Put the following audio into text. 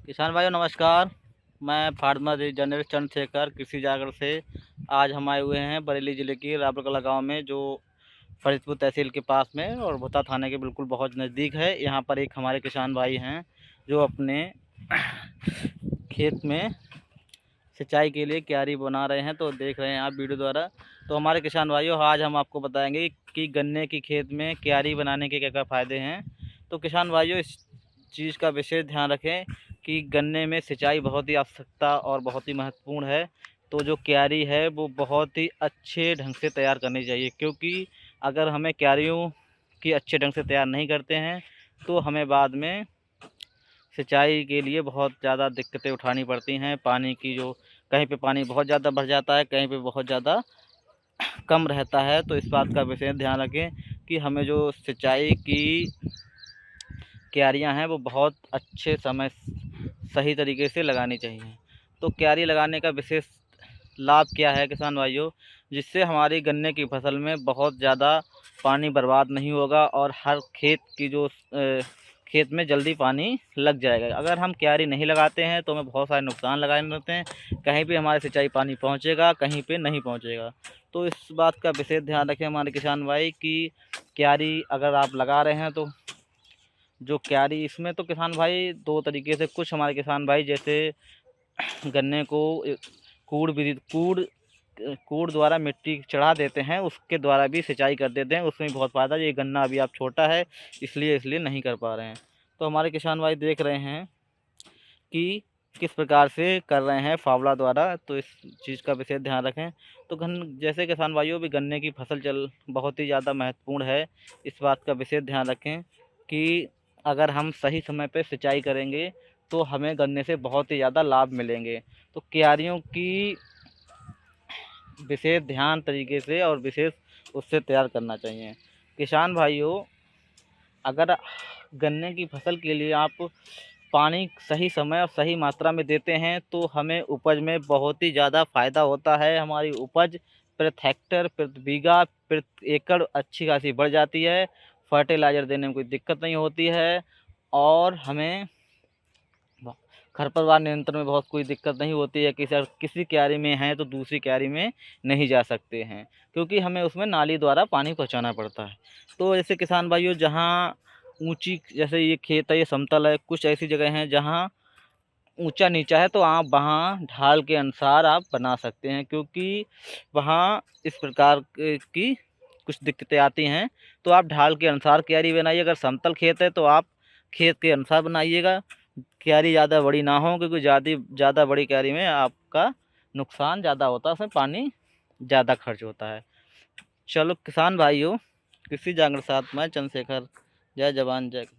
किसान भाइयों नमस्कार। मैं फार्मर जर्नलिस्ट चंद्रशेखर कृषि जागरण से आज हम आए हुए हैं बरेली ज़िले की रावलकला गांव में, जो फरीदपुर तहसील के पास में और भोता थाने के बिल्कुल बहुत नज़दीक है। यहां पर एक हमारे किसान भाई हैं जो अपने खेत में सिंचाई के लिए क्यारी बना रहे हैं, तो देख रहे हैं आप वीडियो द्वारा। तो हमारे किसान भाइयों, आज हम आपको बताएंगे कि गन्ने की खेत में क्यारी बनाने के क्या क्या फ़ायदे हैं। तो किसान भाइयों, इस चीज़ का विशेष ध्यान रखें कि गन्ने में सिंचाई बहुत ही आवश्यकता और बहुत ही महत्वपूर्ण है। तो जो क्यारी है वो बहुत ही अच्छे ढंग से तैयार करनी चाहिए, क्योंकि अगर हमें क्यारियों की अच्छे ढंग से तैयार नहीं करते हैं तो हमें बाद में सिंचाई के लिए बहुत ज़्यादा दिक्कतें उठानी पड़ती हैं। पानी की जो कहीं पे पानी बहुत ज़्यादा भर जाता है, कहीं पे बहुत ज़्यादा कम रहता है। तो इस बात का विशेष ध्यान रखें कि हमें जो सिंचाई की क्यारियाँ हैं वो बहुत अच्छे समय सही तरीके से लगानी चाहिए। तो क्यारी लगाने का विशेष लाभ क्या है किसान भाइयों, जिससे हमारी गन्ने की फसल में बहुत ज़्यादा पानी बर्बाद नहीं होगा और हर खेत में जल्दी पानी लग जाएगा। अगर हम क्यारी नहीं लगाते हैं तो हमें बहुत सारे नुकसान लगाने होते हैं। कहीं पे हमारे सिंचाई पानी पहुंचेगा, कहीं पे नहीं पहुंचेगा। तो इस बात का विशेष ध्यान रखें हमारे किसान भाई कि क्यारी अगर आप लगा रहे हैं तो जो क्यारी, इसमें तो किसान भाई दो तरीके से, कुछ हमारे किसान भाई जैसे गन्ने को कूड़ द्वारा मिट्टी चढ़ा देते हैं, उसके द्वारा भी सिंचाई कर देते हैं। उसमें बहुत फ़ायदा। ये गन्ना अभी आप छोटा है इसलिए नहीं कर पा रहे हैं। तो हमारे किसान भाई देख रहे हैं कि किस प्रकार से कर रहे हैं फावड़ा द्वारा, तो इस चीज़ का विशेष ध्यान रखें। तो जैसे किसान भाइयों भी गन्ने की फसल बहुत ही ज़्यादा महत्वपूर्ण है। इस बात का विशेष ध्यान रखें कि अगर हम सही समय पर सिंचाई करेंगे तो हमें गन्ने से बहुत ही ज़्यादा लाभ मिलेंगे। तो क्यारियों की विशेष ध्यान तरीके से और विशेष उससे तैयार करना चाहिए। किसान भाइयों, अगर गन्ने की फसल के लिए आप पानी सही समय और सही मात्रा में देते हैं तो हमें उपज में बहुत ही ज़्यादा फ़ायदा होता है। हमारी उपज प्रति हेक्टर, प्रति बीघा, प्रति एकड़ अच्छी खासी बढ़ जाती है। फर्टिलाइज़र देने में कोई दिक्कत नहीं होती है और हमें खरपतवार नियंत्रण में बहुत कोई दिक्कत नहीं होती है। किसी क्यारी में है तो दूसरी क्यारी में नहीं जा सकते हैं, क्योंकि हमें उसमें नाली द्वारा पानी पहुंचाना पड़ता है। तो ऐसे किसान भाइयों, जहां ऊंची, जैसे ये खेत है, ये समतल है, कुछ ऐसी जगह हैं जहां ऊंचा नीचा है, तो आप वहां ढाल के अनुसार आप बना सकते हैं, क्योंकि वहां इस प्रकार की कुछ दिक्कतें आती हैं। तो आप ढाल के अनुसार क्यारी बनाइए। अगर समतल खेत है तो आप खेत के अनुसार बनाइएगा। क्यारी ज़्यादा बड़ी ना हो, क्योंकि ज़्यादा बड़ी क्यारी में आपका नुकसान ज़्यादा होता है, उसमें पानी ज़्यादा खर्च होता है। चलो किसान भाइयों, कृषि जागरण साथ मैं चंद्रशेखर। जय जवान जय किसान।